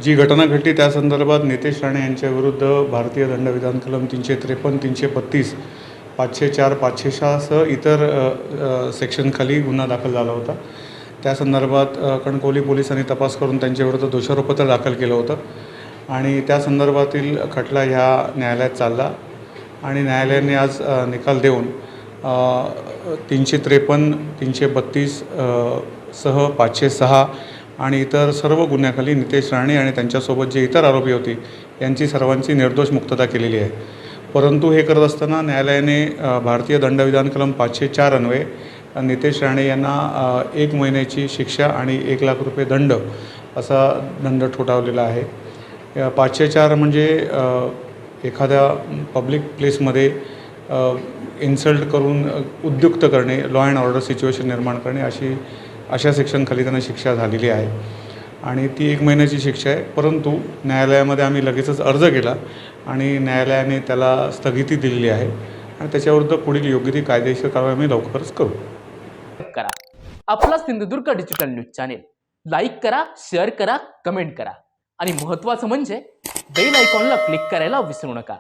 जी घटना घडली त्या संदर्भात नितेश राणे यांच्याविरुद्ध भारतीय दंडविधान कलम 353, 332, 504, 506 सह इतर सेक्शनखाली गुन्हा दाखल झाला होता। त्या संदर्भात कणकवली पोलिसांनी तपास करून त्यांच्याविरुद्ध दोषारोपपत्र दाखल केलं होतं आणि त्या संदर्भातील खटला ह्या न्यायालयात चालला आणि न्यायालयाने आज निकाल देऊन 353, 332 सह 506 आणि इतर सर्व गुन्ह्याखाली नितेश राणे आणि त्यांच्यासोबत जे इतर आरोपी होते यांची सर्वांची निर्दोष मुक्तता केलेली आहे। परंतु हे करत असताना न्यायालयाने भारतीय दंडविधान कलम 504 अन्वये नितेश राणे यांना 1 महिन्याची शिक्षा आणि 1 लाख रुपये दंड असा दंड ठोठावलेला आहे। 504 म्हणजे एखाद्या पब्लिक प्लेसमध्ये इन्सल्ट करून उद्युक्त करणे, लॉ अँड ऑर्डर सिच्युएशन निर्माण करणे अशा सेक्शनखाली त्यांना शिक्षा झालेली आहे आणि ती 1 महिन्याची शिक्षा आहे। परंतु न्यायालयामध्ये आम्ही लगेचच अर्ज केला आणि न्यायालयाने त्याला स्थगिती दिलेली आहे आणि त्याच्याविरुद्ध पुढील योग्य ती कायदेशीर कारवाई आम्ही लवकरच करू। करा आपला Sindhudurg digital news channel like करा, शेअर करा, कमेंट करा आणि महत्त्वाचं म्हणजे बेल आयकॉनला क्लिक करायला विसरू नका।